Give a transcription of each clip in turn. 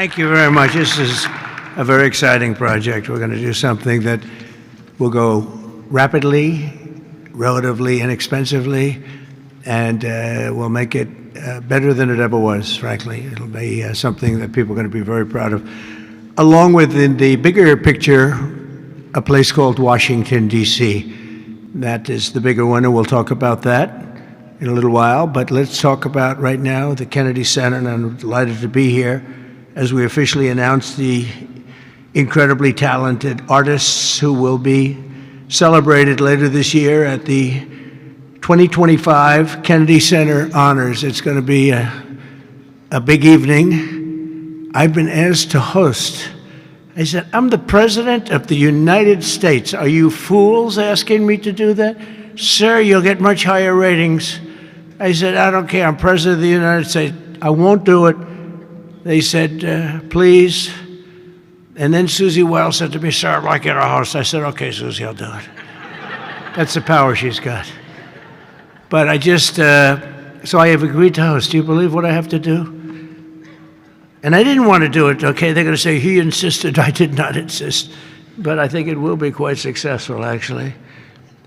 Thank you very much. This is a very exciting project. We're going to do something that will go rapidly, relatively inexpensively, and we'll make it better than it ever was, frankly. It'll be something that people are going to be very proud of. Along with, in the bigger picture, a place called Washington, D.C. That is the bigger one, and we'll talk about that in a little while. But let's talk about right now the Kennedy Center, and I'm delighted to be here as we officially announce the incredibly talented artists who will be celebrated later this year at the 2025 Kennedy Center Honors. It's going to be a big evening. I've been asked to host. I said, I'm the President of the United States. Are you fools asking me to do that? Sir, you'll get much higher ratings. I said, I don't care. I'm President of the United States. I won't do it. They said, please. And then Susie Wells said to me, sir, I'd like you to host. I said, okay, Susie, I'll do it. That's the power she's got. But I just, so I have agreed to host. Do you believe what I have to do? And I didn't want to do it, okay? They're going to say, he insisted. I did not insist. But I think it will be quite successful, actually.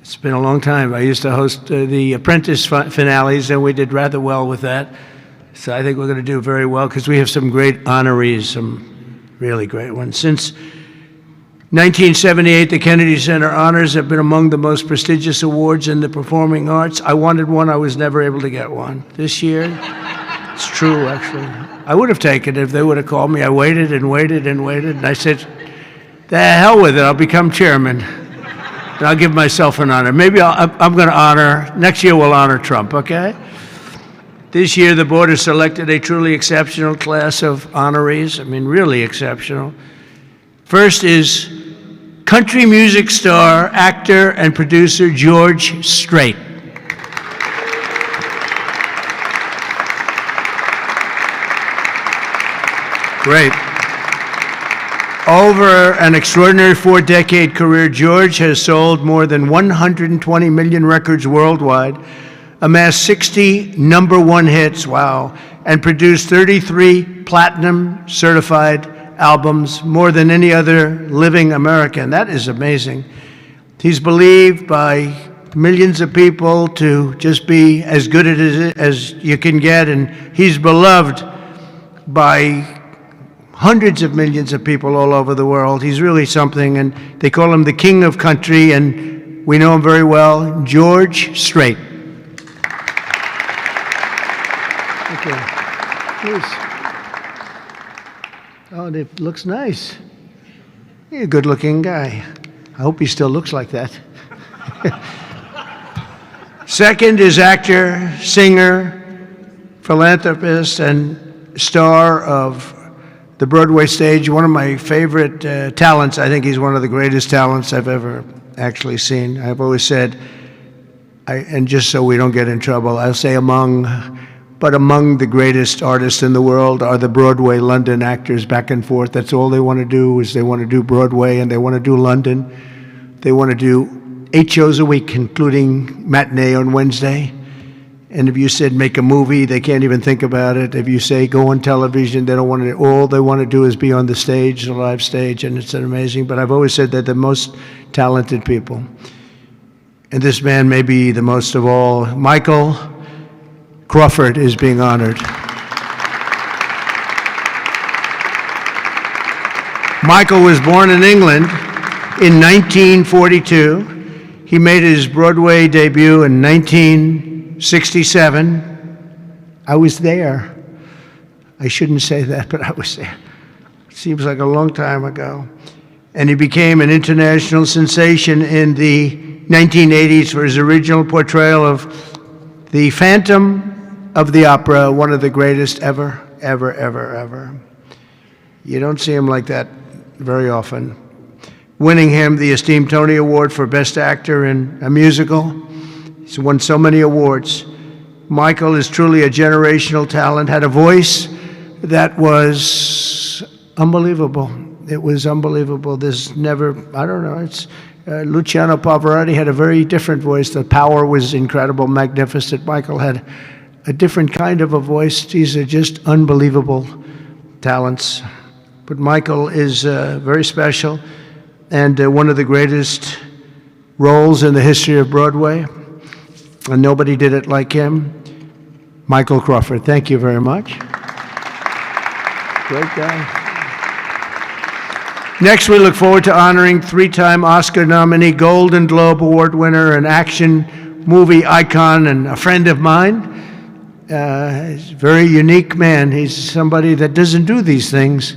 It's been a long time. I used to host the Apprentice finales, and we did rather well with that. So I think we're going to do very well, because we have some great honorees, some really great ones. Since 1978, the Kennedy Center Honors have been among the most prestigious awards in the performing arts. I wanted one. I was never able to get one. This year, it's true, actually. I would have taken it if they would have called me. I waited and waited and waited, and I said, the hell with it. I'll become chairman, and I'll give myself an honor. Maybe I'm going to honor, next year we'll honor Trump, okay? This year, the board has selected a truly exceptional class of honorees. I mean, really exceptional. First is country music star, actor, and producer George Strait. Great. Over an extraordinary 4-decade career, George has sold more than 120 million records worldwide, amassed 60 #1 hits, wow, and produced 33 platinum certified albums, more than any other living American. That is amazing. He's believed by millions of people to just be as good as you can get, and he's beloved by hundreds of millions of people all over the world. He's really something, and they call him the King of Country, and we know him very well, George Strait. Okay, please. Oh, it looks nice. You're a good-looking guy. I hope he still looks like that. Second is actor, singer, philanthropist, and star of the Broadway stage. One of my favorite talents. I think he's one of the greatest talents I've ever actually seen. I've always said, and just so we don't get in trouble, I'll say among the greatest artists in the world are the Broadway London actors, back and forth. That's all they want to do, is they want to do Broadway, and they want to do London. They want to do 8 shows a week, including matinee on Wednesday. And if you said make a movie, they can't even think about it. If you say go on television, they don't want to. All they want to do is be on the stage, the live stage, and it's amazing. But I've always said they're the most talented people. And this man may be the most of all. Michael Crawford is being honored. Michael was born in England in 1942. He made his Broadway debut in 1967. I was there. I shouldn't say that, but I was there. Seems like a long time ago. And he became an international sensation in the 1980s for his original portrayal of the Phantom of the Opera, one of the greatest ever, ever, ever, ever. You don't see him like that very often. Winning him the esteemed Tony Award for Best Actor in a Musical. He's won so many awards. Michael is truly a generational talent, had a voice that was unbelievable. It was unbelievable. There's never, I don't know, it's Luciano Pavarotti had a very different voice. The power was incredible, magnificent. Michael had a different kind of a voice. These are just unbelievable talents. But Michael is very special and one of the greatest roles in the history of Broadway, and nobody did it like him. Michael Crawford, thank you very much. Great guy. Next, we look forward to honoring three-time Oscar nominee, Golden Globe Award winner, an action movie icon, and a friend of mine. He's a very unique man. He's somebody that doesn't do these things.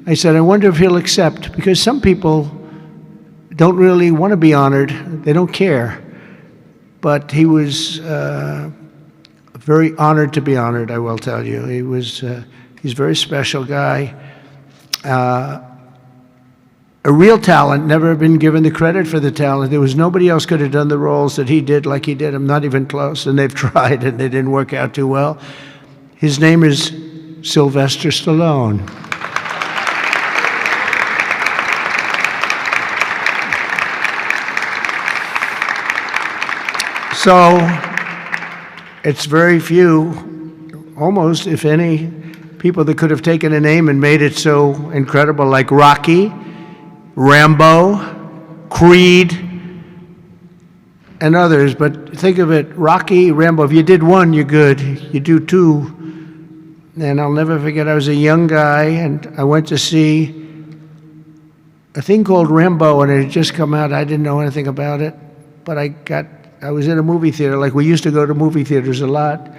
I said, I wonder if he'll accept, because some people don't really want to be honored. They don't care. But he was very honored to be honored, I will tell you. He's a very special guy. A real talent, never been given the credit for the talent. There was nobody else could have done the roles that he did like he did them, not even close, and they've tried and they didn't work out too well. His name is Sylvester Stallone. So, it's very few, almost, if any, people that could have taken a name and made it so incredible, like Rocky, Rambo, Creed, and others. But think of it, Rocky, Rambo, if you did one, you're good. You do two, and I'll never forget, I was a young guy, and I went to see a thing called Rambo, and it had just come out. I didn't know anything about it, but I was in a movie theater, like we used to go to movie theaters a lot,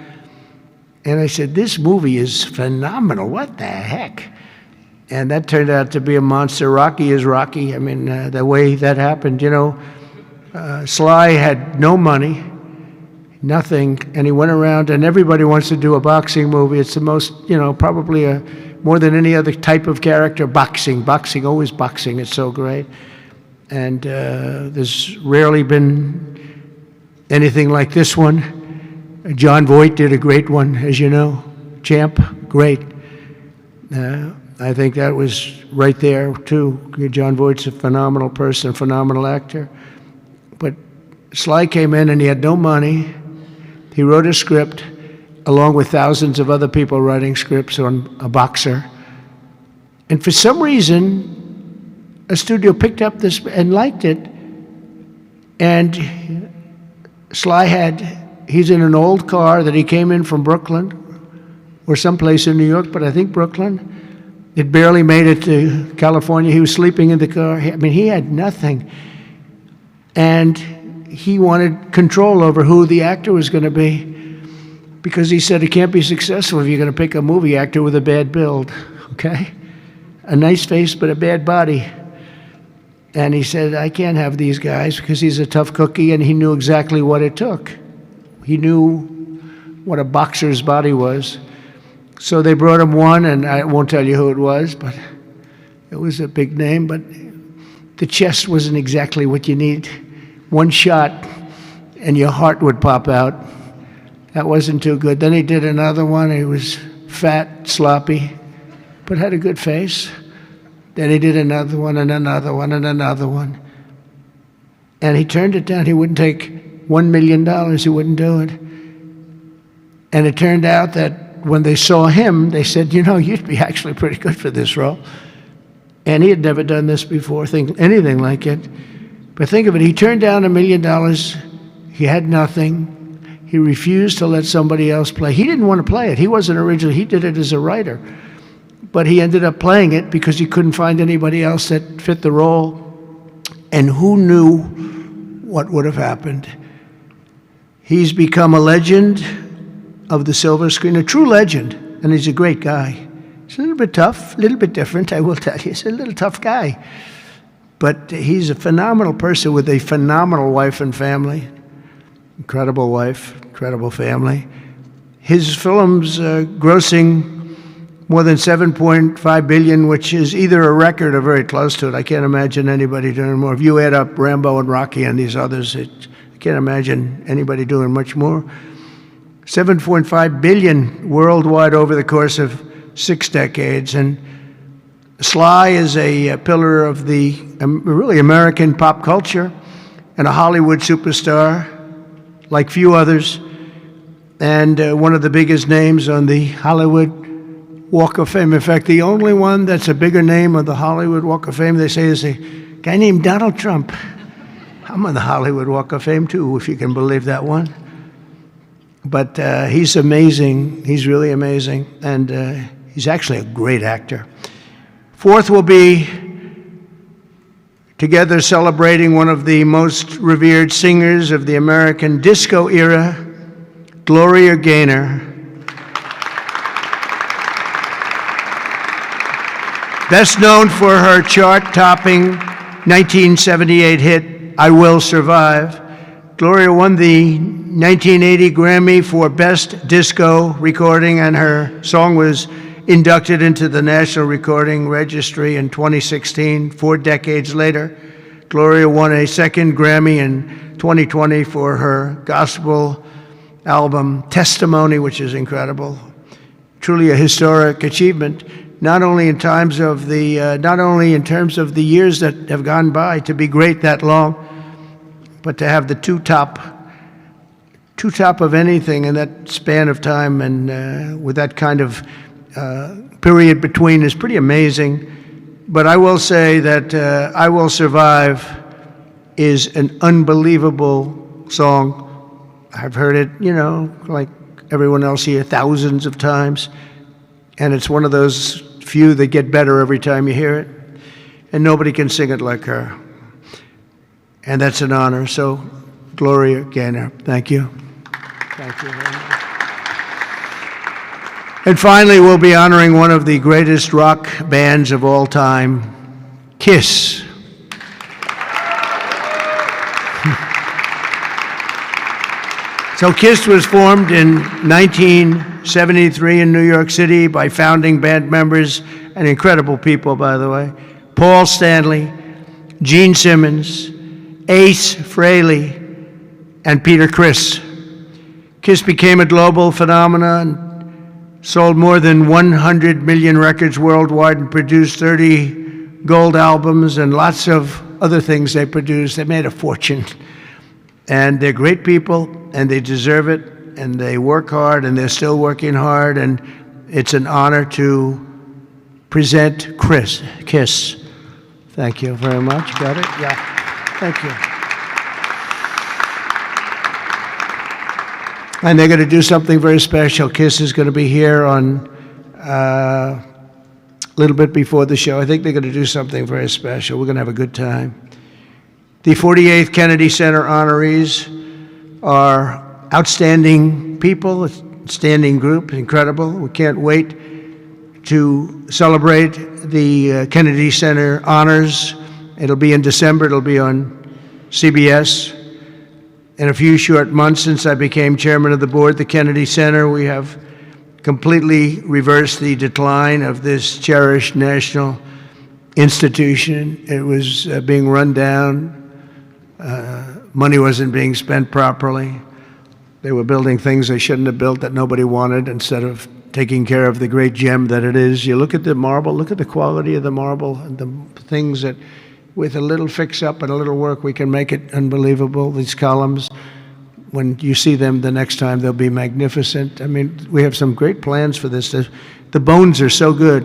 and I said, this movie is phenomenal, what the heck? And that turned out to be a monster. Rocky is Rocky. I mean, the way that happened, you know, Sly had no money, nothing, and he went around, and everybody wants to do a boxing movie. It's the most, you know, probably more than any other type of character, boxing, always boxing. It's so great. And there's rarely been anything like this one. John Voight did a great one, as you know. Champ, great. I think that was right there, too. John Voight's a phenomenal person, phenomenal actor. But Sly came in and he had no money. He wrote a script along with thousands of other people writing scripts on a boxer. And for some reason, a studio picked up this and liked it. And Sly he's in an old car that he came in from Brooklyn or someplace in New York, but I think Brooklyn. It barely made it to California. He was sleeping in the car. I mean, he had nothing. And he wanted control over who the actor was going to be, because he said it can't be successful if you're going to pick a movie actor with a bad build, okay? A nice face, but a bad body. And he said, I can't have these guys, because he's a tough cookie, and he knew exactly what it took. He knew what a boxer's body was. So they brought him one, and I won't tell you who it was, but it was a big name, but the chest wasn't exactly what you need. One shot, and your heart would pop out. That wasn't too good. Then he did another one. He was fat, sloppy, but had a good face. Then he did another one, and another one, and another one. And he turned it down. He wouldn't take $1 million. He wouldn't do it. And it turned out that when they saw him, they said, you know, you'd be actually pretty good for this role. And he had never done this before, anything like it. But think of it, he turned down $1 million. He had nothing. He refused to let somebody else play. He didn't want to play it. He wasn't original. He did it as a writer. But he ended up playing it because he couldn't find anybody else that fit the role. And who knew what would have happened? He's become a legend of the silver screen, a true legend, and he's a great guy. He's a little bit tough, a little bit different, I will tell you. He's a little tough guy. But he's a phenomenal person with a phenomenal wife and family. Incredible wife, incredible family. His film's grossing more than $7.5 billion, which is either a record or very close to it. I can't imagine anybody doing more. If you add up Rambo and Rocky and these others, I can't imagine anybody doing much more. $7.5 billion worldwide over the course of 6 decades. And Sly is a pillar of the really American pop culture and a Hollywood superstar like few others, and one of the biggest names on the Hollywood Walk of Fame. In fact, the only one that's a bigger name on the Hollywood Walk of Fame, they say, is a guy named Donald Trump. I'm on the Hollywood Walk of Fame too, if you can believe that one. But he's amazing. He's really amazing. And he's actually a great actor. Fourth will be together celebrating one of the most revered singers of the American disco era, Gloria Gaynor. Best known for her chart-topping 1978 hit, I Will Survive. Gloria won the 1980 Grammy for Best Disco Recording, and her song was inducted into the National Recording Registry in 2016. 4 decades later, Gloria won a second Grammy in 2020 for her gospel album, Testimony, which is incredible. Truly a historic achievement, not only in terms of the years that have gone by to be great that long, but to have the two top of anything in that span of time, and with that kind of period between, is pretty amazing. But I will say that I Will Survive is an unbelievable song. I've heard it, like everyone else here, thousands of times. And it's one of those few that get better every time you hear it. And nobody can sing it like her. And that's an honor. So, Gloria Gaynor, thank you. Thank you very much. And finally, we'll be honoring one of the greatest rock bands of all time, Kiss. So Kiss was formed in 1973 in New York City by founding band members, and incredible people, by the way, Paul Stanley, Gene Simmons, Ace Frehley, and Peter Criss. Kiss became a global phenomenon, sold more than 100 million records worldwide, and produced 30 gold albums and lots of other things they produced. They made a fortune. And they're great people, and they deserve it, and they work hard, and they're still working hard, and it's an honor to present Kiss. Thank you very much. Got it? Yeah. Thank you. And they're going to do something very special. Kiss is going to be here on a little bit before the show. I think they're going to do something very special. We're going to have a good time. The 48th Kennedy Center honorees are outstanding people, a standing group, incredible. We can't wait to celebrate the Kennedy Center honors. It'll be in December. It'll be on CBS. In a few short months since I became chairman of the board at the Kennedy Center, we have completely reversed the decline of this cherished national institution. It was being run down. Money wasn't being spent properly. They were building things they shouldn't have built that nobody wanted, instead of taking care of the great gem that it is. You look at the marble, look at the quality of the marble, and the things that, with a little fix-up and a little work, we can make it unbelievable. These columns, when you see them the next time, they'll be magnificent. I mean, we have some great plans for this. The bones are so good.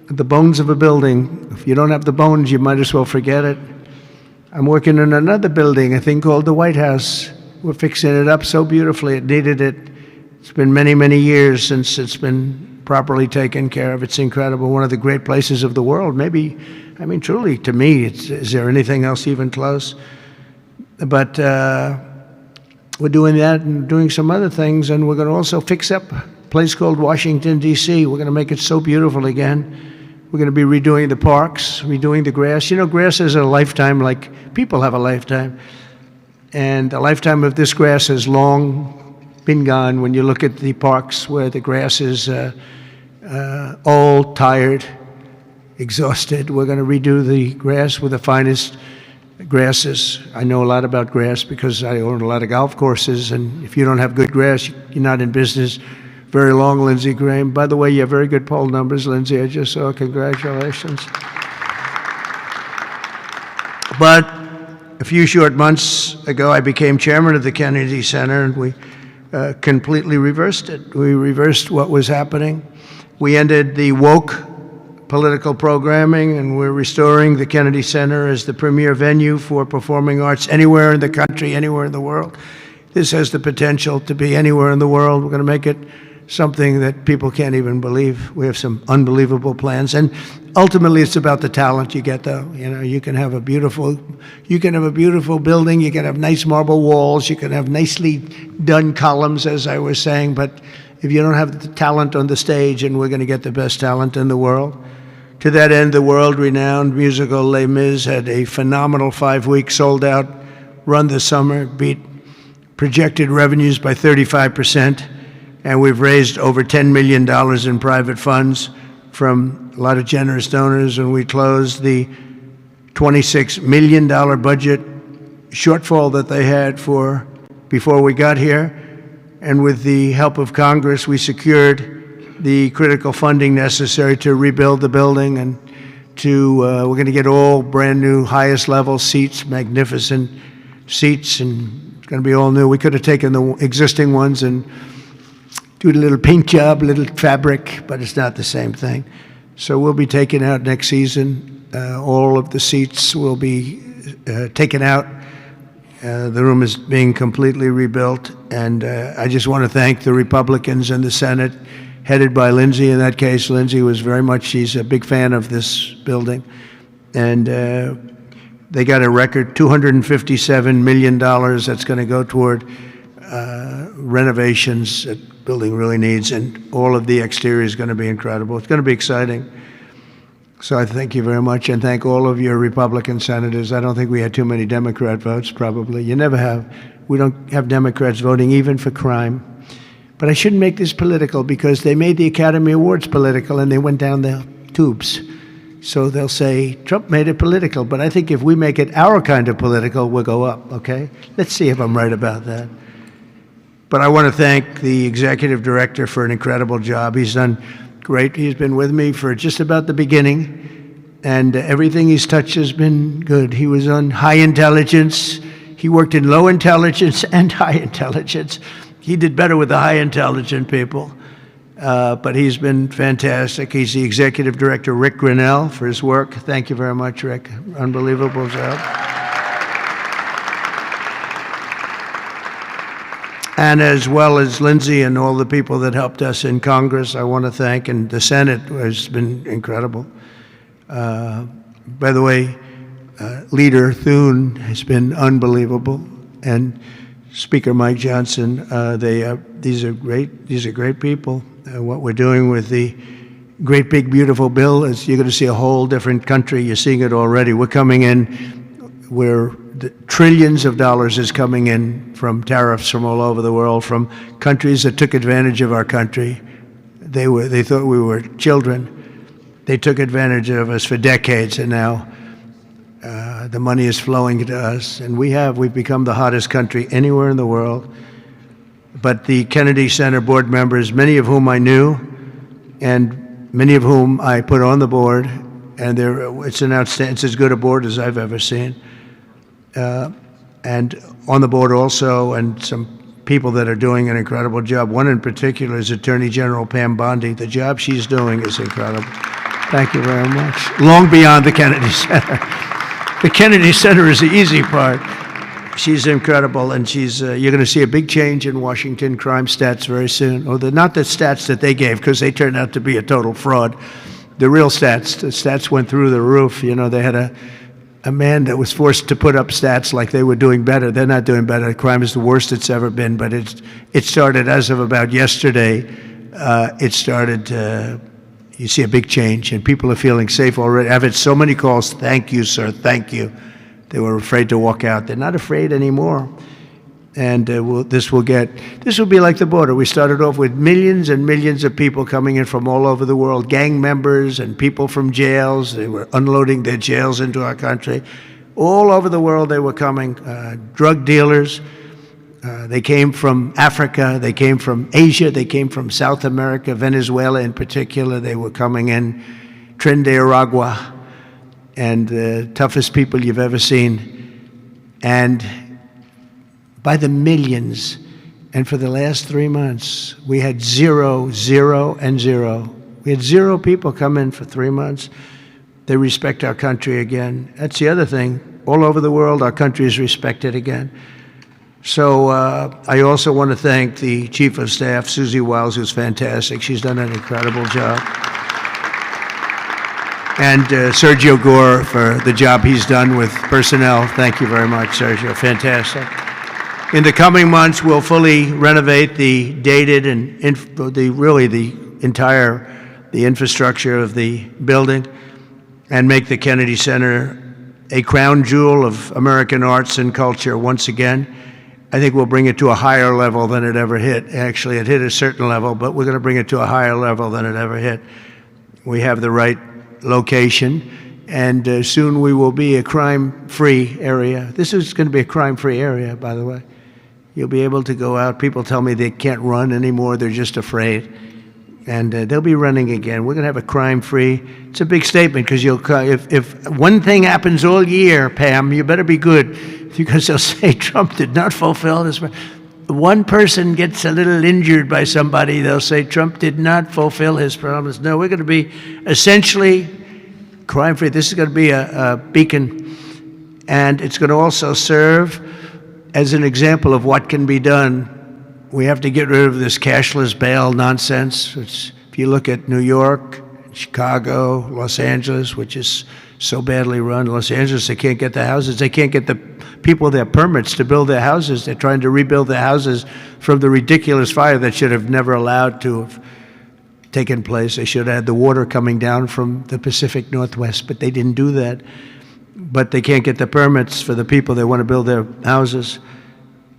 The bones of a building, if you don't have the bones, you might as well forget it. I'm working in another building, a thing called the White House. We're fixing it up so beautifully. It needed it. It's been many, many years since it's been properly taken care of. It's incredible. One of the great places of the world. Maybe, I mean, truly, to me, is there anything else even close? But we're doing that and doing some other things, and we're going to also fix up a place called Washington, D.C. We're going to make it so beautiful again. We're going to be redoing the parks, redoing the grass. You know, grass is a lifetime, like people have a lifetime. And the lifetime of this grass has long been gone. When you look at the parks where the grass is old, tired, exhausted, we're going to redo the grass with the finest grasses. I know a lot about grass because I own a lot of golf courses, and if you don't have good grass, you're not in business very long, Lindsey Graham. By the way, you have very good poll numbers, Lindsey. I just saw. Congratulations. But a few short months ago, I became chairman of the Kennedy Center, and we completely reversed it. We reversed what was happening. We ended the woke political programming, and we're restoring the Kennedy Center as the premier venue for performing arts anywhere in the country, anywhere in the world. This has the potential to be anywhere in the world. We're going to make it something that people can't even believe. We have some unbelievable plans, and ultimately it's about the talent you get, though. You know, you can have a beautiful building, you can have nice marble walls, you can have nicely done columns, as I was saying, but if you don't have the talent on the stage, and we're going to get the best talent in the world. To that end, the world-renowned musical Les Mis had a phenomenal 5-week sold-out run this summer, beat projected revenues by 35%, and we've raised over $10 million in private funds from a lot of generous donors, and we closed the $26 million budget shortfall that they had for before we got here. And with the help of Congress, we secured the critical funding necessary to rebuild the building, and we're going to get all brand new, highest level seats, magnificent seats, and it's going to be all new. We could have taken the existing ones and do a little paint job, a little fabric, but it's not the same thing. So we'll be taking out next season. All of the seats will be taken out. The room is being completely rebuilt, and I just want to thank the Republicans in the Senate, headed by Lindsey. In that case, Lindsey was she's a big fan of this building, and they got a record $257 million that's going to go toward renovations that the building really needs, and all of the exterior is going to be incredible. It's going to be exciting. So I thank you very much, and thank all of your Republican senators. I don't think we had too many Democrat votes, probably. You never have. We don't have Democrats voting even for crime. But I shouldn't make this political, because they made the Academy Awards political and they went down the tubes. So they'll say, Trump made it political. But I think if we make it our kind of political, we'll go up, okay? Let's see if I'm right about that. But I want to thank the executive director for an incredible job. He's done great. He's been with me for just about the beginning, and everything he's touched has been good. He was on high intelligence. He worked in low intelligence and high intelligence. He did better with the high intelligent people, but he's been fantastic. He's the executive director, Rick Grinnell, for his work. Thank you very much, Rick. Unbelievable job. And as well as Lindsey and all the people that helped us in Congress, I want to thank, and the Senate has been incredible. By the way, Leader Thune has been unbelievable, and Speaker Mike Johnson. These are great people. What we're doing with the great big beautiful bill is you're going to see a whole different country. You're seeing it already. We're coming in where the trillions of dollars is coming in from tariffs from all over the world, from countries that took advantage of our country. They thought we were children. They took advantage of us for decades, and now the money is flowing to us, and we've become the hottest country anywhere in the world. But the Kennedy Center board members, many of whom I knew, and many of whom I put on the board, and it's as good a board as I've ever seen. And on the board also, and some people that are doing an incredible job. One in particular is Attorney General Pam Bondi. The job she's doing is incredible. Thank you very much. Long beyond the Kennedy Center. The Kennedy Center is the easy part. She's incredible, and you're going to see a big change in Washington crime stats very soon. Or not the stats that they gave, because they turned out to be a total fraud. The real stats, the stats went through the roof. You know, they had a man that was forced to put up stats like they were doing better. They're not doing better. Crime is the worst it's ever been, but it started as of about yesterday. You see a big change, and people are feeling safe already. I've had so many calls, thank you, sir, thank you. They were afraid to walk out. They're not afraid anymore. And this will be like the border. We started off with millions and millions of people coming in from all over the world, gang members and people from jails. They were unloading their jails into our country. All over the world they were coming, drug dealers. They came from Africa, they came from Asia, they came from South America, Venezuela in particular. They were coming in, Trinidad, and the toughest people you've ever seen. And by the millions, and for the last 3 months, we had 0, 0, and 0. We had 0 people come in for 3 months. They respect our country again. That's the other thing. All over the world, our country is respected again. So I also want to thank the Chief of Staff, Susie Wiles, who's fantastic. She's done an incredible job. And Sergio Gore for the job he's done with personnel. Thank you very much, Sergio. Fantastic. In the coming months, we'll fully renovate the dated and the infrastructure of the building and make the Kennedy Center a crown jewel of American arts and culture once again. I think we'll bring it to a higher level than it ever hit. Actually, it hit a certain level, but we're going to bring it to a higher level than it ever hit. We have the right location, and soon we will be a crime-free area. This is going to be a crime-free area, by the way. You'll be able to go out. People tell me they can't run anymore. They're just afraid. And they'll be running again. We're going to have a crime-free. It's a big statement because if one thing happens all year, Pam, you better be good, because they'll say Trump did not fulfill this. One person gets a little injured by somebody, they'll say Trump did not fulfill his promise. No, we're going to be essentially crime-free. This is going to be a beacon, and it's going to also serve as an example of what can be done. We have to get rid of this cashless bail nonsense. If you look at New York, Chicago, Los Angeles, which is so badly run. Los Angeles, they can't get the houses. They can't get the people their permits to build their houses. They're trying to rebuild their houses from the ridiculous fire that should have never allowed to have taken place. They should have had the water coming down from the Pacific Northwest, but they didn't do that. But they can't get the permits for the people that want to build their houses.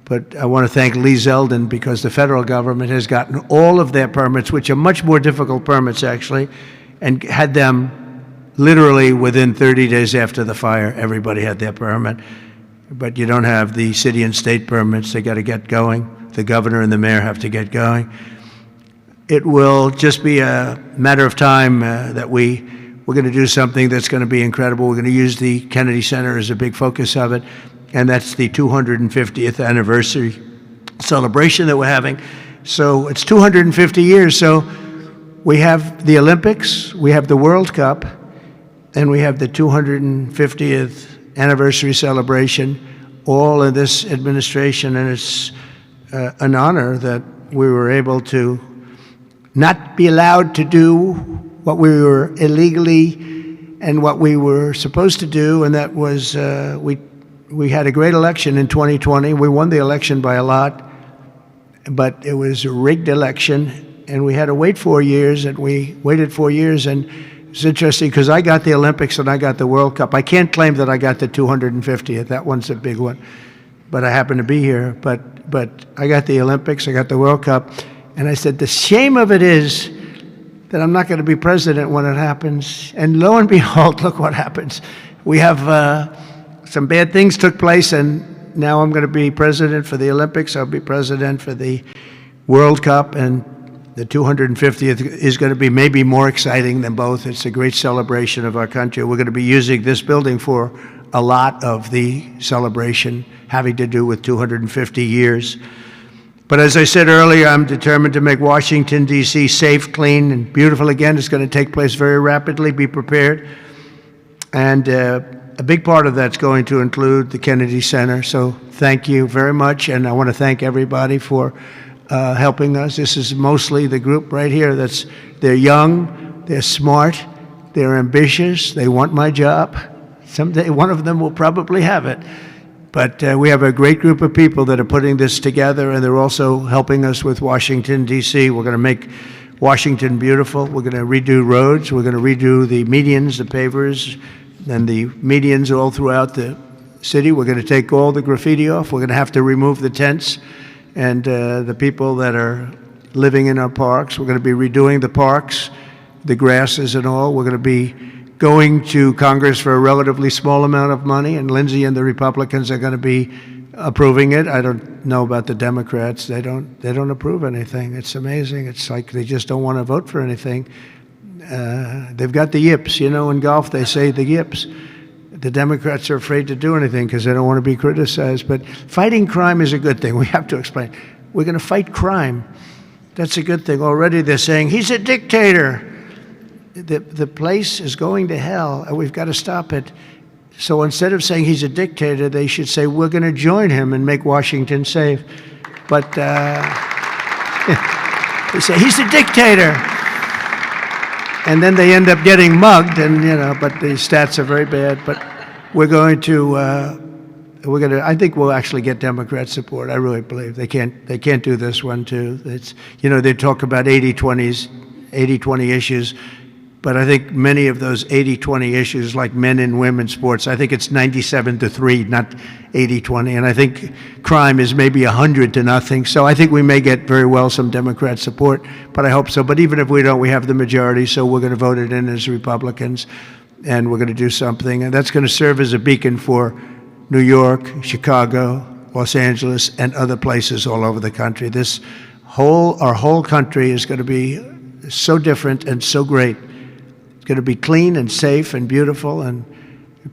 But I want to thank Lee Zeldin, because the federal government has gotten all of their permits, which are much more difficult permits, actually, and had them literally within 30 days after the fire. Everybody had their permit. But you don't have the city and state permits. They got to get going. The governor and the mayor have to get going. It will just be a matter of time that we're going to do something that's going to be incredible. We're going to use the Kennedy Center as a big focus of it. And that's the 250th anniversary celebration that we're having. So it's 250 years. So we have the Olympics, we have the World Cup, and we have the 250th anniversary celebration, all in this administration. And it's an honor that we were able to not be allowed to do what we were illegally and what we were supposed to do, and that was we had a great election in 2020. We won the election by a lot, but it was a rigged election, and we had to wait 4 years, and we waited 4 years, and it's interesting because I got the Olympics and I got the World Cup. I can't claim that I got the 250th. That one's a big one, but I happen to be here. But I got the Olympics, I got the World Cup, and I said, the shame of it is that I'm not going to be president when it happens. And lo and behold, look what happens. We have some bad things took place, and now I'm going to be president for the Olympics. I'll be president for the World Cup, and the 250th is going to be maybe more exciting than both. It's a great celebration of our country. We're going to be using this building for a lot of the celebration having to do with 250 years. But as I said earlier, I'm determined to make Washington, D.C. safe, clean, and beautiful again. It's going to take place very rapidly. Be prepared. And a big part of that's going to include the Kennedy Center. So thank you very much, and I want to thank everybody for helping us. This is mostly the group right here. They're young, they're smart, they're ambitious, they want my job. Someday one of them will probably have it. But we have a great group of people that are putting this together, and they're also helping us with Washington, D.C. We're going to make Washington beautiful. We're going to redo roads. We're going to redo the medians, the pavers, and the medians all throughout the city. We're going to take all the graffiti off. We're going to have to remove the tents and the people that are living in our parks. We're going to be redoing the parks, the grasses and all. We're going to be going to Congress for a relatively small amount of money, and Lindsey and the Republicans are going to be approving it. I don't know about the Democrats. They don't approve anything. It's amazing. It's like they just don't want to vote for anything. They've got the yips. You know, in golf they say the yips. The Democrats are afraid to do anything because they don't want to be criticized. But fighting crime is a good thing. We have to explain. We're going to fight crime. That's a good thing. Already they're saying, he's a dictator. the place is going to hell, and we've got to stop it. So instead of saying he's a dictator, they should say we're going to join him and make Washington safe. But they say he's a dictator, and then they end up getting mugged, and but the stats are very bad. But we're going to. I think we'll actually get Democrat support. I really believe they can't do this one too. It's they talk about 80-20 issues, but I think many of those 80-20 issues, like men and women's sports, I think it's 97-3, not 80-20, and I think crime is maybe 100-0. So I think we may get very well some Democrat support, but I hope so. But even if we don't, we have the majority, so we're going to vote it in as Republicans, and we're going to do something, and that's going to serve as a beacon for New York, Chicago, Los Angeles, and other places all over the country. Our whole country is going to be so different and so great. It's going to be clean and safe and beautiful, and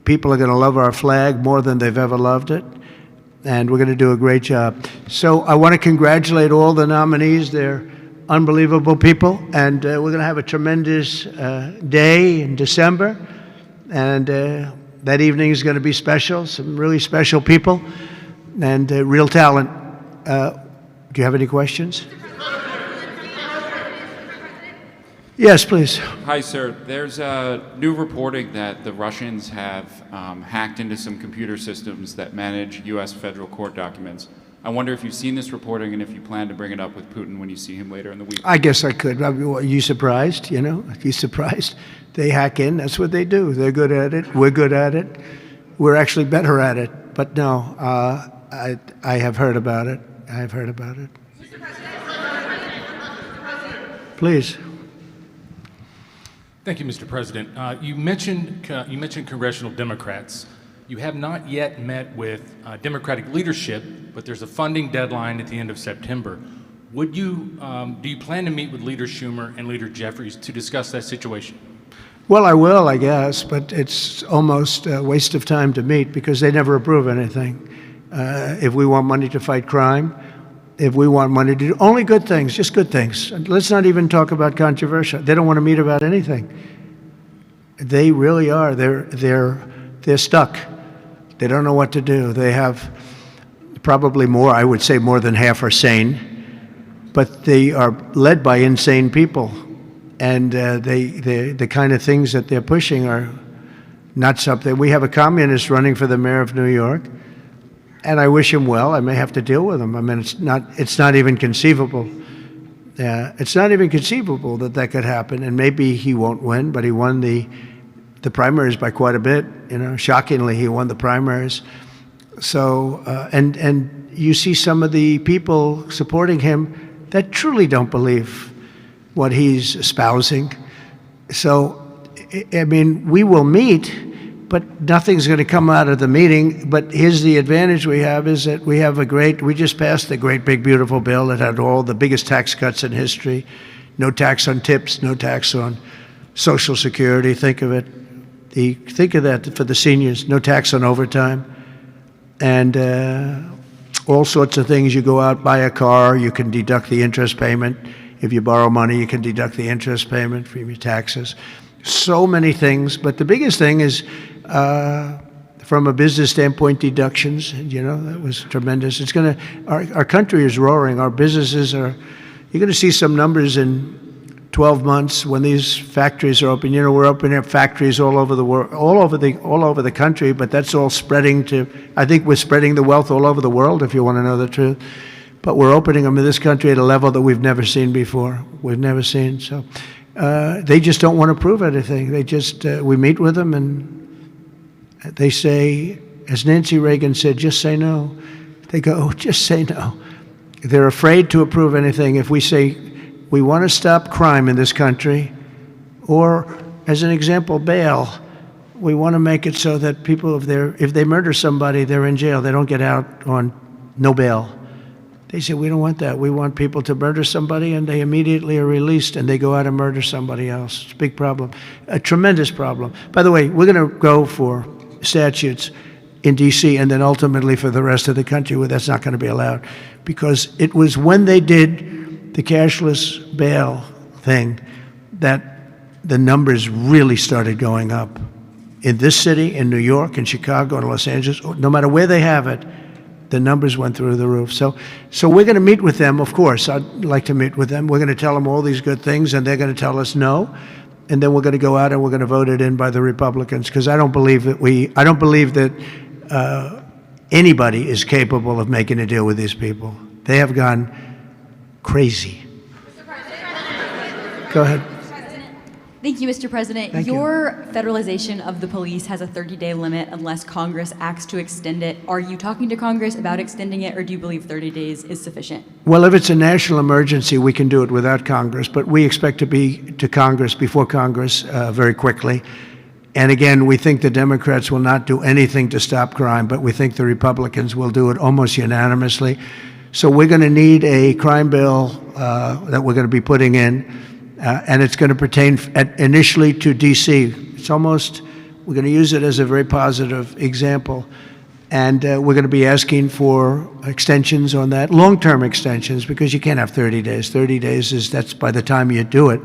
people are going to love our flag more than they've ever loved it, and we're going to do a great job. So I want to congratulate all the nominees. They're unbelievable people, and we're going to have a tremendous day in December, and that evening is going to be special, some really special people and real talent. Do you have any questions? Yes, please. Hi, sir. There's new reporting that the Russians have hacked into some computer systems that manage U.S. federal court documents. I wonder if you've seen this reporting and if you plan to bring it up with Putin when you see him later in the week. I guess I could. Are you surprised? Are you surprised? They hack in. That's what they do. They're good at it. We're good at it. We're actually better at it. But no, I have heard about it. I have heard about it. Please. Thank you, Mr. President. You mentioned congressional Democrats. You have not yet met with Democratic leadership, but there's a funding deadline at the end of September. Do you plan to meet with Leader Schumer and Leader Jeffries to discuss that situation? Well, I will, I guess, but it's almost a waste of time to meet because they never approve anything. If we want money to fight crime, if we want money to do only good things, just good things. Let's not even talk about controversial. They don't want to meet about anything. They really are. They're stuck. They don't know what to do. They have probably more, I would say more than half are sane, but they are led by insane people. And the kind of things that they're pushing are not something. We have a communist running for the mayor of New York, and I wish him well. I may have to deal with him. I mean, it's not even conceivable. It's not even conceivable that could happen. And maybe he won't win, but he won the primaries by quite a bit. Shockingly, he won the primaries. So and you see some of the people supporting him that truly don't believe what he's espousing. So, I mean, we will meet, but nothing's going to come out of the meeting. But here's the advantage we have is that we just passed the great big beautiful bill that had all the biggest tax cuts in history. No tax on tips, no tax on Social Security. Think of it. Think of that for the seniors. No tax on overtime. And all sorts of things. You go out, buy a car, you can deduct the interest payment. If you borrow money, you can deduct the interest payment from your taxes. So many things, but the biggest thing is, from a business standpoint, deductions. That was tremendous. Our country is roaring. Our businesses are. You're going to see some numbers in 12 months when these factories are open. We're opening up factories all over the world, all over the country. But that's all spreading to. I think we're spreading the wealth all over the world, if you want to know the truth. But we're opening them in this country at a level that we've never seen before. We've never seen. So they just don't want to prove anything. They just, we meet with them and they say, as Nancy Reagan said, just say no. They go, oh, just say no. They're afraid to approve anything. If we say, we want to stop crime in this country, or as an example, bail, we want to make it so that people, if they murder somebody, they're in jail. They don't get out on no bail. They say, we don't want that. We want people to murder somebody and they immediately are released and they go out and murder somebody else. It's a big problem, a tremendous problem. By the way, we're going to go for statutes in D.C. and then ultimately for the rest of the country where that's not going to be allowed. Because it was when they did the cashless bail thing that the numbers really started going up. In this city, in New York, in Chicago, in Los Angeles, no matter where they have it, the numbers went through the roof. So we're going to meet with them, of course. I'd like to meet with them. We're going to tell them all these good things, and they're going to tell us no. And then we're going to go out and we're going to vote it in by the Republicans, because I don't believe that anybody is capable of making a deal with these people. They have gone crazy. Go ahead. Thank you, Mr. President. Thank you. Your federalization of the police has a 30-day limit unless Congress acts to extend it. Are you talking to Congress about extending it, or do you believe 30 days is sufficient? Well, if it's a national emergency, we can do it without Congress, but we expect to be to Congress before Congress very quickly. And again, we think the Democrats will not do anything to stop crime, but we think the Republicans will do it almost unanimously. So we're going to need a crime bill that we're going to be putting in. And it's going to pertain initially to D.C. We're going to use it as a very positive example. And we're going to be asking for extensions on that, long-term extensions, because you can't have 30 days. 30 days that's by the time you do it.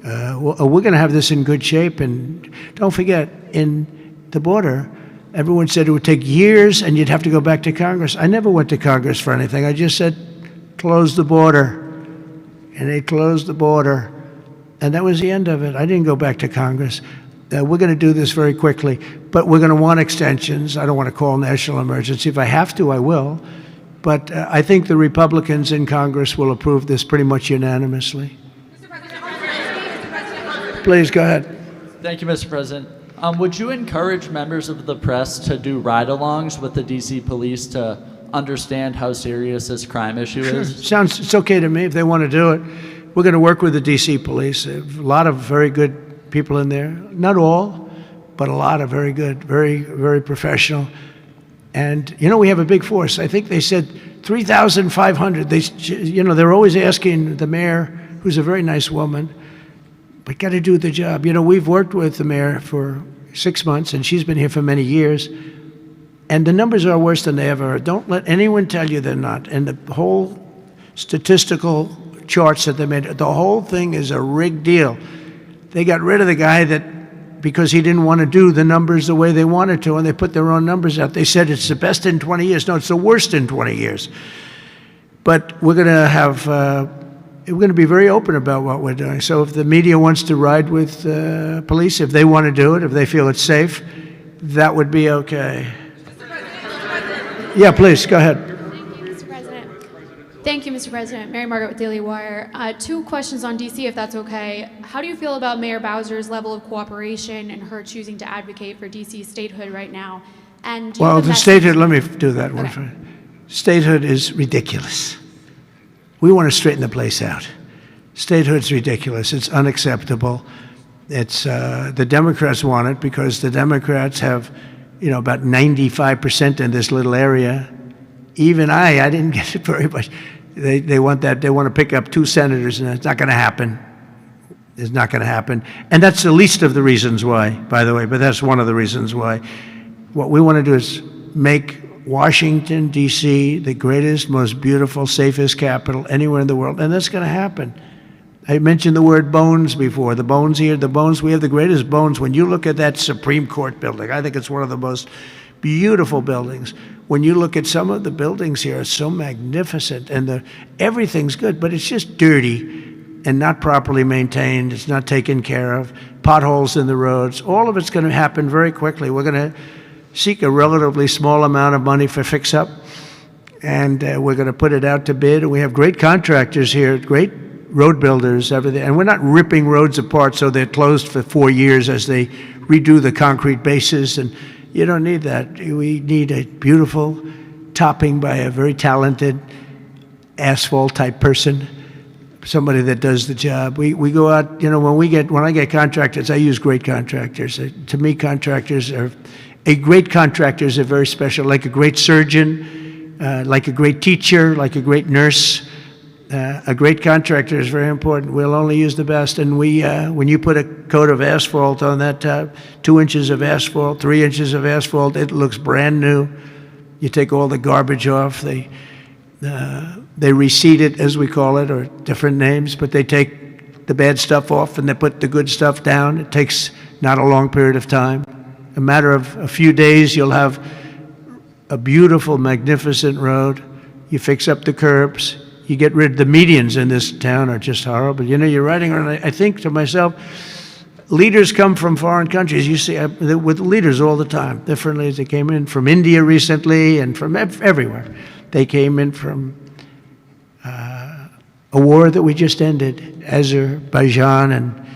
We're going to have this in good shape. And don't forget, in the border, everyone said it would take years and you'd have to go back to Congress. I never went to Congress for anything. I just said, close the border. And they closed the border. And that was the end of it. I didn't go back to Congress. We're going to do this very quickly, but we're going to want extensions. I don't want to call national emergency. If I have to, I will. But I think the Republicans in Congress will approve this pretty much unanimously. Please, go ahead. Thank you, Mr. President. Would you encourage members of the press to do ride-alongs with the D.C. police to understand how serious this crime issue is? It's okay to me if they want to do it. We're going to work with the D.C. police. A lot of very good people in there. Not all, but a lot of very good, very, very professional. And, we have a big force. I think they said 3,500. They're always asking the mayor, who's a very nice woman, but got to do the job. We've worked with the mayor for 6 months, and she's been here for many years. And the numbers are worse than they ever are. Don't let anyone tell you they're not. And the whole statistical charts that they made, the whole thing is a rigged deal. They got rid of the guy because he didn't want to do the numbers the way they wanted to, and they put their own numbers out. They said it's the best in 20 years. No, it's the worst in 20 years. But we're going to be very open about what we're doing. So if the media wants to ride with police, if they want to do it, if they feel it's safe, that would be okay. Yeah, please, go ahead. Thank you, Mr. President. Mary Margaret with Daily Wire. 2 questions on D.C., if that's okay. How do you feel about Mayor Bowser's level of cooperation and her choosing to advocate for D.C. statehood right now? And well, the statehood, let me do that one first. Statehood is ridiculous. We want to straighten the place out. Statehood's ridiculous. It's unacceptable. It's the Democrats want it because the Democrats have, about 95% in this little area. Even I didn't get it very much. They want that. They want to pick up 2 senators, and it's not going to happen. It's not going to happen. And that's the least of the reasons why, by the way, but that's one of the reasons why. What we want to do is make Washington, D.C., the greatest, most beautiful, safest capital anywhere in the world, and that's going to happen. I mentioned the word bones before. The bones here, we have the greatest bones. When you look at that Supreme Court building, I think it's one of the most beautiful buildings. When you look at some of the buildings here, it's so magnificent, and everything's good, but it's just dirty and not properly maintained. It's not taken care of. Potholes in the roads. All of it's going to happen very quickly. We're going to seek a relatively small amount of money for fix-up, and we're going to put it out to bid. And we have great contractors here, great road builders, everything. And we're not ripping roads apart so they're closed for 4 years as they redo the concrete bases. And you don't need that. We need a beautiful topping by a very talented asphalt-type person, somebody that does the job. We go out, when I get contractors, I use great contractors. To me, a great contractor is a very special, like a great surgeon, like a great teacher, like a great nurse. A great contractor is very important. We'll only use the best. And when you put a coat of asphalt on that top, 2 inches of asphalt, 3 inches of asphalt, it looks brand new. You take all the garbage off. They reseed it, as we call it, or different names, but they take the bad stuff off and they put the good stuff down. It takes not a long period of time. A matter of a few days, you'll have a beautiful, magnificent road. You fix up the curbs. You get rid of the medians in this town are just horrible. You know, you're riding around, I think to myself, leaders come from foreign countries. You see, with leaders all the time, different leaders. They came in from India recently and from everywhere. They came in from a war that we just ended, Azerbaijan, and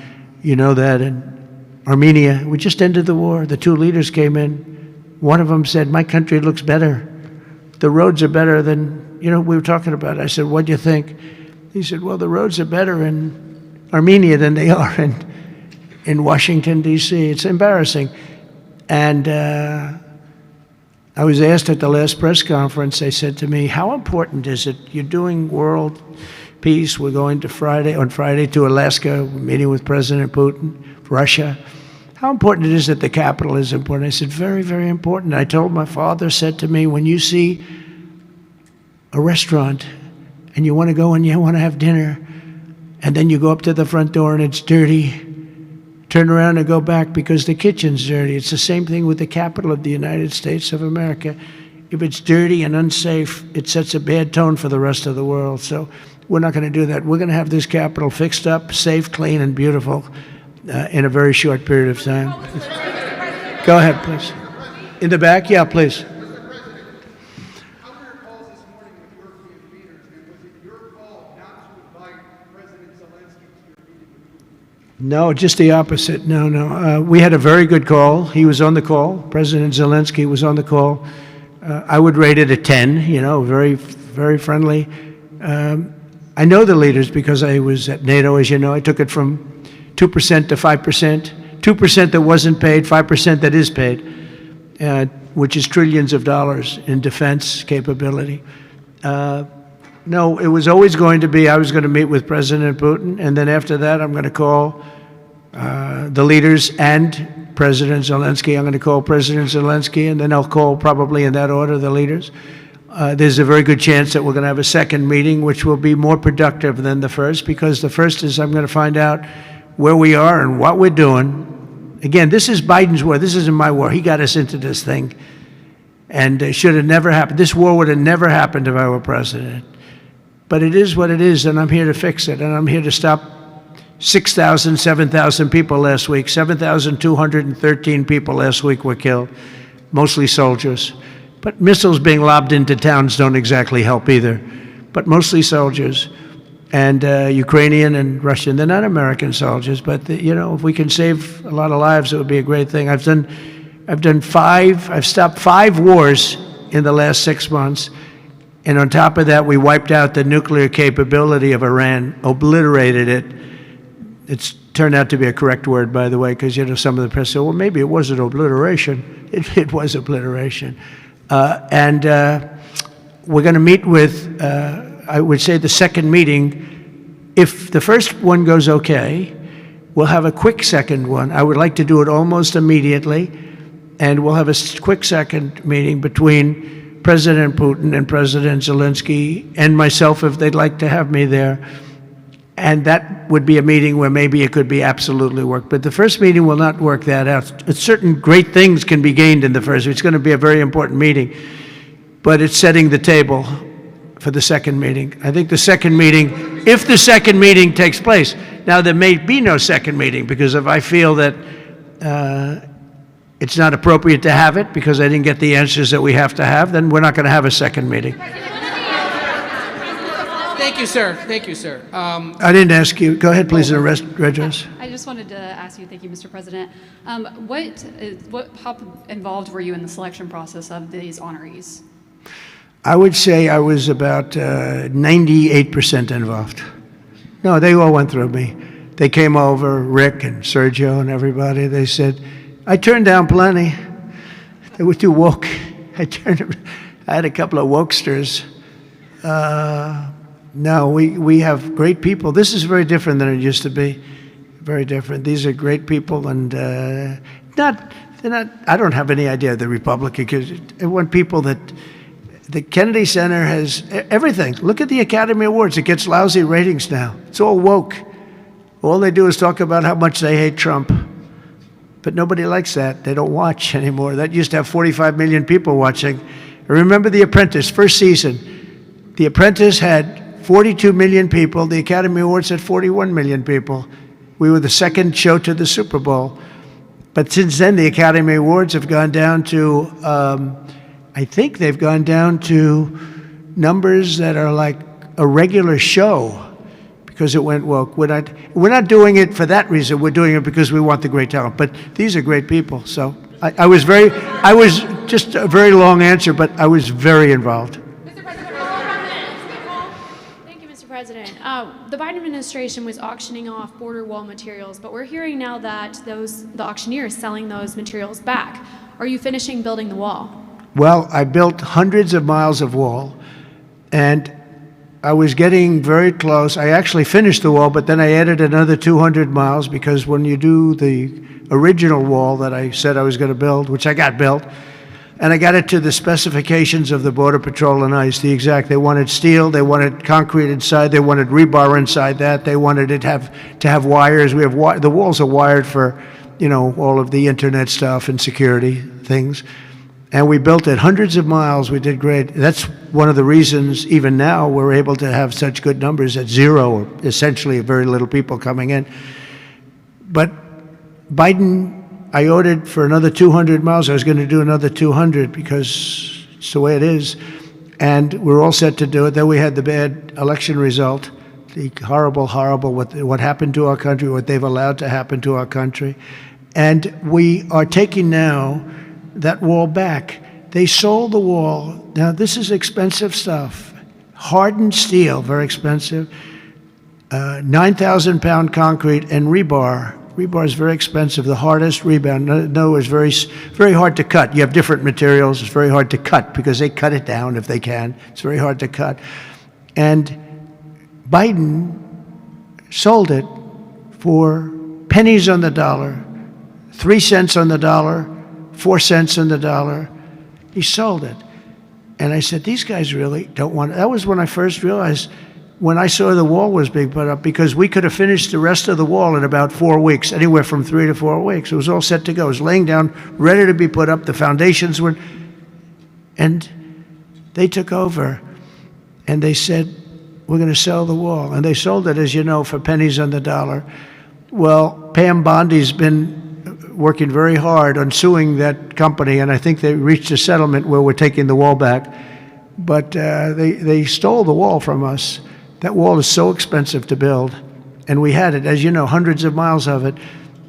you know that, and Armenia. We just ended the war. The two leaders came in. One of them said, "My country looks better. The roads are better than, you know, we were talking about." I said, "What do you think?" He said, "Well, the roads are better in Armenia than they are in Washington, D.C. It's embarrassing." And I was asked at the last press conference, they said to me, "How important is it? You're doing world peace. We're going to on Friday to Alaska, we're meeting with President Putin, Russia. How important it is that the capital is important?" I said, "Very, very important." I told my father, said to me, "When you see a restaurant and you want to go and you want to have dinner, and then you go up to the front door and it's dirty, turn around and go back because the kitchen's dirty." It's the same thing with the capital of the United States of America. If it's dirty and unsafe, it sets a bad tone for the rest of the world. So we're not going to do that. We're going to have this capital fixed up, safe, clean, and beautiful in a very short period of time. Go ahead, please. In the back? Yeah, please. No, just the opposite. No. We had a very good call. He was on the call. President Zelensky was on the call. I would rate it a 10, you know, very, very friendly. I know the leaders because I was at NATO, as you know. I took it from 2% to 5%. 2% that wasn't paid, 5% that is paid, which is trillions of dollars in defense capability. No, it was always going to be, I was going to meet with President Putin, and then after that, I'm going to call the leaders and President Zelensky. I'm going to call President Zelensky, and then I'll call, probably in that order, the leaders. There's a very good chance that we're going to have a second meeting, which will be more productive than the first, because the first is I'm going to find out where we are and what we're doing. Again, this is Biden's war. This isn't my war. He got us into this thing, and it should have never happened. This war would have never happened if I were president. But it is what it is, and I'm here to fix it, and I'm here to stop 6,000, 7,000 people last week. 7,213 people last week were killed, mostly soldiers. But missiles being lobbed into towns don't exactly help either, but mostly soldiers. And Ukrainian and Russian, they're not American soldiers, but you know, if we can save a lot of lives, it would be a great thing. I've stopped 5 wars in the last 6 months. And on top of that, we wiped out the nuclear capability of Iran, obliterated it. It's turned out to be a correct word, by the way, because you know some of the press said, well, maybe it wasn't obliteration. It was obliteration. We're going to meet with, I would say, the second meeting. If the first one goes okay, we'll have a quick second one. I would like to do it almost immediately, and we'll have a quick second meeting between President Putin and President Zelensky and myself, if they'd like to have me there. And that would be a meeting where maybe it could be absolutely work. But the first meeting will not work that out. Certain great things can be gained in the first. It's going to be a very important meeting. But it's setting the table for the second meeting. I think the second meeting, if the second meeting takes place. Now, there may be no second meeting, because if I feel that it's not appropriate to have it because I didn't get the answers that we have to have, then we're not going to have a second meeting. Thank you, sir. Thank you, sir. I didn't ask you. Go ahead, please, address. I just wanted to ask you, thank you, Mr. President. How involved were you in the selection process of these honorees? I would say I was about 98% involved. No, they all went through me. They came over, Rick and Sergio and everybody. They said, I turned down plenty. They were too woke. I had a couple of wokesters. No, we have great people. This is very different than it used to be. Very different. These are great people, and they're not. I don't have any idea of the Republican, because I want people that the Kennedy Center has everything. Look at the Academy Awards. It gets lousy ratings now. It's all woke. All they do is talk about how much they hate Trump. But nobody likes that. They don't watch anymore. That used to have 45 million people watching. I remember The Apprentice, first season. The Apprentice had 42 million people. The Academy Awards had 41 million people. We were the second show to the Super Bowl. But since then, the Academy Awards have gone down to, I think they've gone down to numbers that are like a regular show because it went woke. We're not doing it for that reason. We're doing it because we want the great talent. But these are great people. So I was just a very long answer, but I was very involved. Thank you, Mr. President. The Biden administration was auctioning off border wall materials, but we're hearing now that the auctioneer is selling those materials back. Are you finishing building the wall? Well, I built hundreds of miles of wall, and I was getting very close. I actually finished the wall, but then I added another 200 miles because when you do the original wall that I said I was going to build, which I got built, and I got it to the specifications of the Border Patrol and ICE, the exact. They wanted steel, they wanted concrete inside, they wanted rebar inside that, they wanted it to have wires. We have the walls are wired for, all of the internet stuff and security things. And we built it hundreds of miles. We did great. That's one of the reasons, even now, we're able to have such good numbers at zero, or essentially very little people coming in. But Biden, I ordered for another 200 miles. I was going to do another 200 because it's the way it is. And we're all set to do it. Then we had the bad election result, the horrible, what happened to our country, what they've allowed to happen to our country. And we are taking now that wall back. They sold the wall. Now, this is expensive stuff. Hardened steel, very expensive. 9,000-pound concrete and rebar. Rebar is very expensive, the hardest rebound. No, it's very hard to cut. You have different materials. It's very hard to cut because they cut it down if they can. It's very hard to cut. And Biden sold it for pennies on the dollar, 3 cents on the dollar, 4 cents on the dollar. He sold it. And I said, these guys really don't want it. That was when I first realized, when I saw the wall was being put up, because we could have finished the rest of the wall in about 4 weeks, anywhere from 3 to 4 weeks. It was all set to go. It was laying down, ready to be put up. The foundations were, and they took over, and they said, we're going to sell the wall. And they sold it, as you know, for pennies on the dollar. Well, Pam Bondi's been working very hard on suing that company, and I think they reached a settlement where we're taking the wall back. But they stole the wall from us. That wall is so expensive to build, and we had it, as you know, hundreds of miles of it,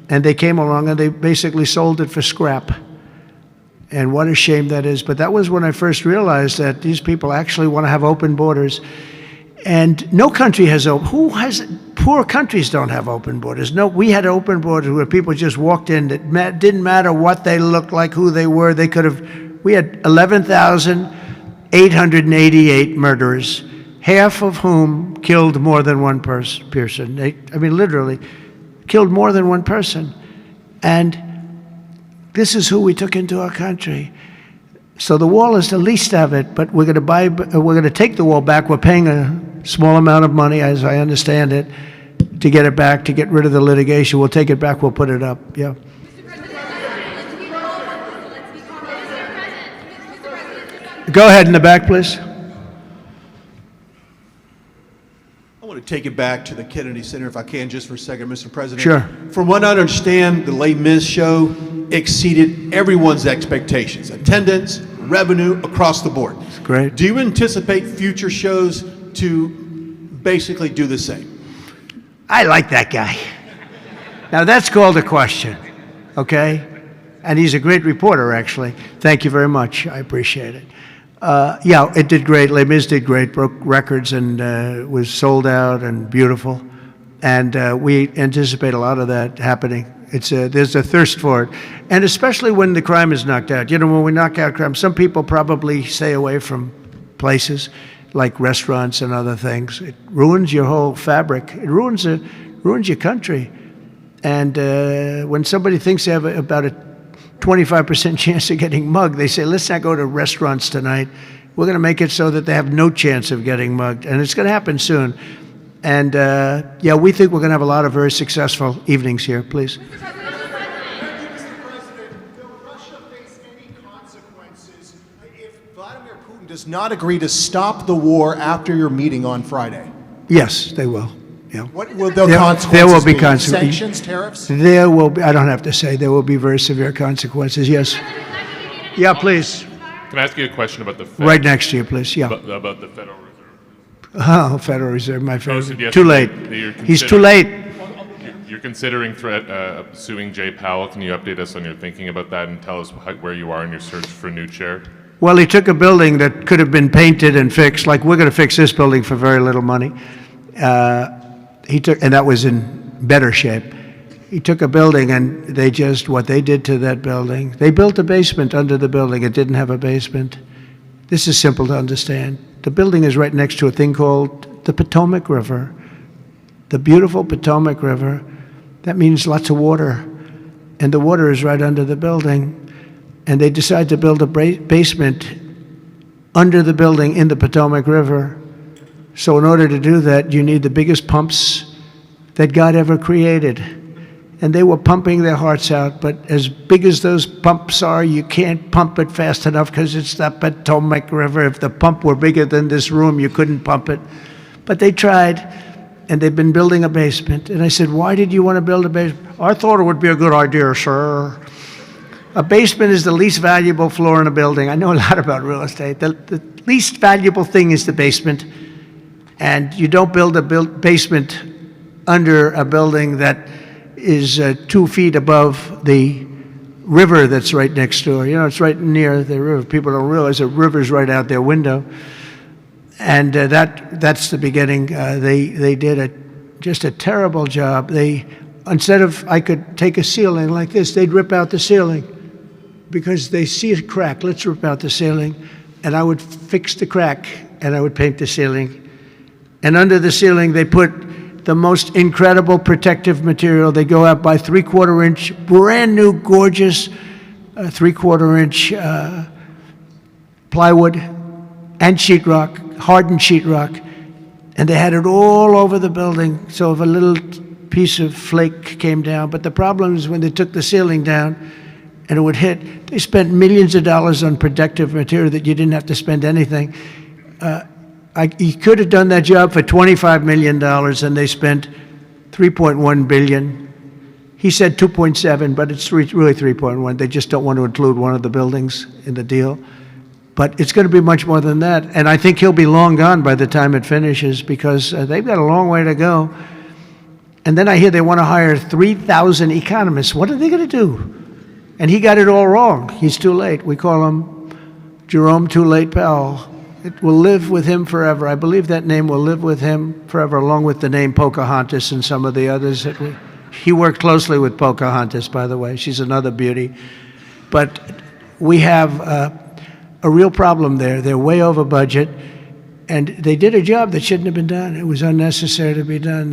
and they came along and they basically sold it for scrap. And what a shame that is. But that was when I first realized that these people actually want to have open borders. And no country has poor countries don't have open borders. No, we had open borders where people just walked in. It didn't matter what they looked like, who they were. We had 11,888 murderers, half of whom killed more than one person. Literally killed more than one person. And this is who we took into our country. So the wall is the least of it, but we're going to take the wall back. We're paying a small amount of money, as I understand it, to get it back, to get rid of the litigation. We'll take it back, we'll put it up, yeah. Go ahead in the back, please. I want to take it back to the Kennedy Center, if I can, just for a second, Mr. President. Sure. From what I understand, the Les Mis show exceeded everyone's expectations. Attendance, revenue, across the board. That's great. Do you anticipate future shows to basically do the same? I like that guy. Now, that's called a question, okay? And he's a great reporter, actually. Thank you very much. I appreciate it. Yeah, it did great. Les Mis did great, broke records, and was sold out and beautiful. And we anticipate a lot of that happening. There's a thirst for it. And especially when the crime is knocked out. When we knock out crime, some people probably stay away from places like restaurants and other things. It ruins your whole fabric. It ruins your country. And when somebody thinks they have about a 25% chance of getting mugged, they say, let's not go to restaurants tonight. We're going to make it so that they have no chance of getting mugged. And it's going to happen soon. And yeah, we think we're going to have a lot of very successful evenings here. Please. Mr. President, will Russia face any consequences if Vladimir Putin does not agree to stop the war after your meeting on Friday? Yes, they will. Yeah. What will the There consequences will be be? consequences. Sanctions, tariffs? There will be, I don't have to say, there will be very severe consequences. Yes. Yeah, please. Can I ask you a question about the Fed? Right next to you, please. Yeah. About the Federal Reserve. Oh, Federal Reserve, my Posted favorite. yesterday Too late. that you're He's too considering- late. You're considering suing Jay Powell. Can you update us on your thinking about that and tell us where you are in your search for a new chair? Well, he took a building that could have been painted and fixed, like we're going to fix this building for very little money. And that was in better shape. He took a building and what they did to that building, they built a basement under the building. It didn't have a basement. This is simple to understand. The building is right next to a thing called the Potomac River. The beautiful Potomac River. That means lots of water. And the water is right under the building. And they decide to build a basement under the building in the Potomac River. So in order to do that, you need the biggest pumps that God ever created. And they were pumping their hearts out, but as big as those pumps are, you can't pump it fast enough because it's the Potomac River. If the pump were bigger than this room, you couldn't pump it. But they tried, and they've been building a basement. And I said, why did you want to build a basement? I thought it would be a good idea, sir. A basement is the least valuable floor in a building. I know a lot about real estate. The least valuable thing is the basement. And you don't build a basement under a building that is 2 feet above the river that's right next door. You know, it's right near the river. People don't realize the river's right out their window. And that's the beginning. They did just a terrible job. Instead of, I could take a ceiling like this, they'd rip out the ceiling because they see a crack. Let's rip out the ceiling. And I would fix the crack and I would paint the ceiling. And under the ceiling, they put the most incredible protective material. They go out by 3/4 inch, brand new, gorgeous 3/4 inch plywood and sheetrock, hardened sheetrock. And they had it all over the building. So if a little piece of flake came down, but the problem is when they took the ceiling down and it would hit, they spent millions of dollars on protective material that you didn't have to spend anything. He could have done that job for $25 million, and they spent $3.1 billion. He said 2.7, but it's really 3.1. They just don't want to include one of the buildings in the deal. But it's going to be much more than that, and I think he'll be long gone by the time it finishes because they've got a long way to go. And then I hear they want to hire 3,000 economists. What are they going to do? And he got it all wrong. He's too late. We call him Jerome Too Late Powell. It will live with him forever. I believe that name will live with him forever, along with the name Pocahontas and some of the others. He worked closely with Pocahontas, by the way. She's another beauty. But we have a real problem there. They're way over budget, and they did a job that shouldn't have been done. It was unnecessary to be done.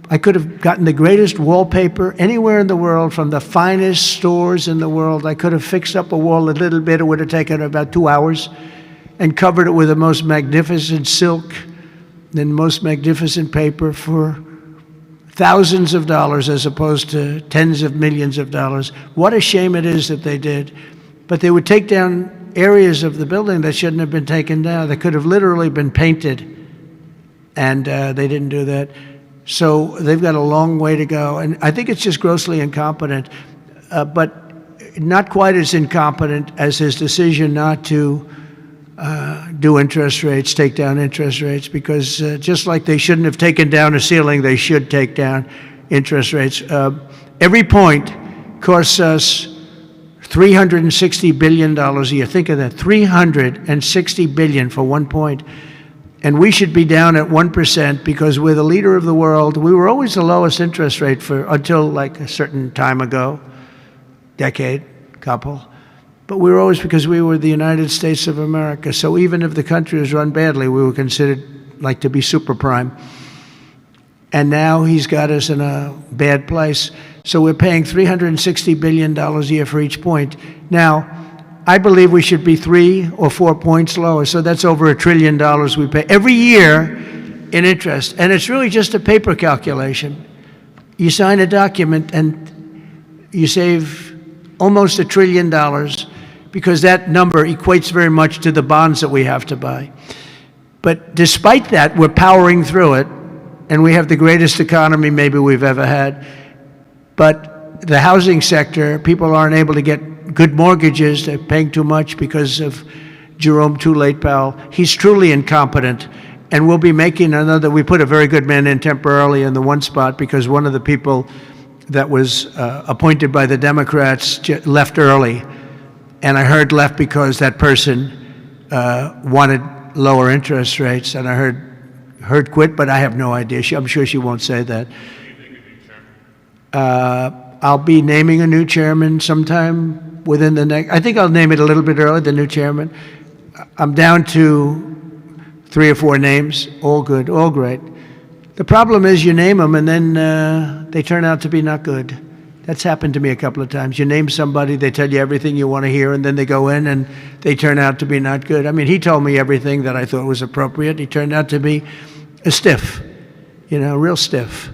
I could have gotten the greatest wallpaper anywhere in the world from the finest stores in the world. I could have fixed up a wall a little bit. It would have taken about 2 hours. And covered it with the most magnificent silk and most magnificent paper for thousands of dollars as opposed to tens of millions of dollars. What a shame it is that they did. But they would take down areas of the building that shouldn't have been taken down. They could have literally been painted, and they didn't do that. So they've got a long way to go. And I think it's just grossly incompetent, but not quite as incompetent as his decision not to do interest rates, take down interest rates, because just like they shouldn't have taken down a ceiling, they should take down interest rates. Every point costs us $360 billion a year. Think of that, $360 billion for 1 point. And we should be down at 1% because we're the leader of the world. We were always the lowest interest rate until like a certain time ago, decade, couple. But we were always, because we were the United States of America. So even if the country was run badly, we were considered like to be super prime. And now he's got us in a bad place. So we're paying $360 billion a year for each point. Now, I believe we should be 3 or 4 points lower. So that's over $1 trillion we pay. Every year, in interest. And it's really just a paper calculation. You sign a document and you save almost $1 trillion because that number equates very much to the bonds that we have to buy. But despite that, we're powering through it, and we have the greatest economy maybe we've ever had. But the housing sector, people aren't able to get good mortgages. They're paying too much because of Jerome Too Late Powell. He's truly incompetent, and we'll be making another. We put a very good man in temporarily in the one spot because one of the people that was appointed by the Democrats left early, and I heard left because that person wanted lower interest rates, and I heard quit, but I have no idea. I'm sure she won't say that. I'll be naming a new chairman sometime within the next. I think I'll name it a little bit early. The new chairman. I'm down to 3 or 4 names. All good, all great. The problem is you name them and then they turn out to be not good. That's happened to me a couple of times. You name somebody, they tell you everything you want to hear, and then they go in and they turn out to be not good. I mean, he told me everything that I thought was appropriate. He turned out to be a stiff, real stiff.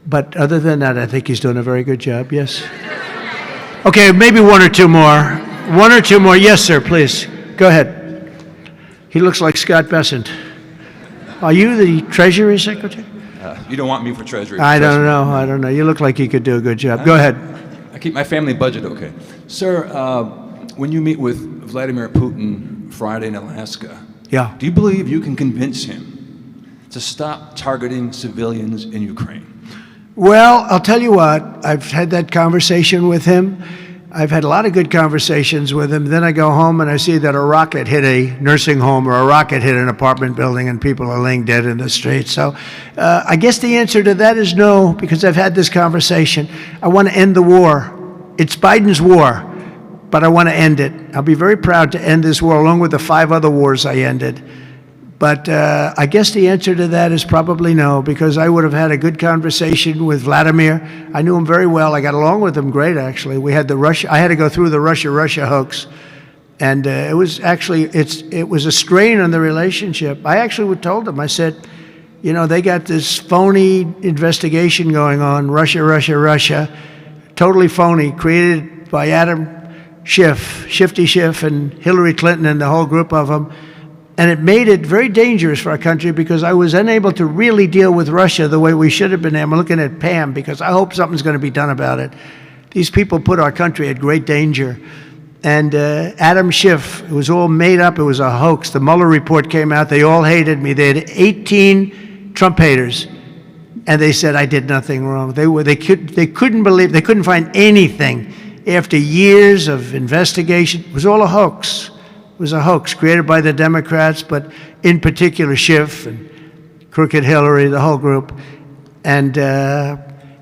But other than that, I think he's doing a very good job, yes. Okay, maybe 1 or 2 more. 1 or 2 more. Yes, sir, please. Go ahead. He looks like Scott Bessent. Are you the Treasury Secretary? You don't want me for Treasury. I don't know. You look like you could do a good job. Go ahead. I keep my family budget okay. Sir, when you meet with Vladimir Putin Friday in Alaska, Yeah. do you believe you can convince him to stop targeting civilians in Ukraine? Well, I'll tell you what. I've had that conversation with him. I've had a lot of good conversations with him. Then I go home and I see that a rocket hit a nursing home or a rocket hit an apartment building and people are laying dead in the street. So I guess the answer to that is no, because I've had this conversation. I want to end the war. It's Biden's war, but I want to end it. I'll be very proud to end this war along with the 5 other wars I ended. But I guess the answer to that is probably no, because I would have had a good conversation with Vladimir. I knew him very well. I got along with him great, actually. We had I had to go through the Russia hoax, and it was actually it was a strain on the relationship. I actually told him, I said, they got this phony investigation going on, Russia, totally phony, created by Adam Schiff, Shifty Schiff, and Hillary Clinton and the whole group of them. And it made it very dangerous for our country because I was unable to really deal with Russia the way we should have been. I'm looking at Pam because I hope something's going to be done about it. These people put our country at great danger. And Adam Schiff, it was all made up. It was a hoax. The Mueller report came out. They all hated me. They had 18 Trump haters. And they said I did nothing wrong. They couldn't believe, they couldn't find anything. After years of investigation, it was all a hoax. It was a hoax created by the Democrats, but in particular Schiff and Crooked Hillary, the whole group. And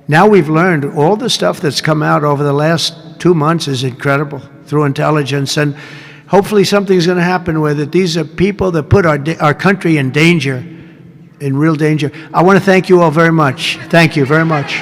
now we've learned all the stuff that's come out over the last 2 months is incredible through intelligence. And hopefully something's going to happen with it. These are people that put our country in danger, in real danger. I want to thank you all very much. Thank you very much.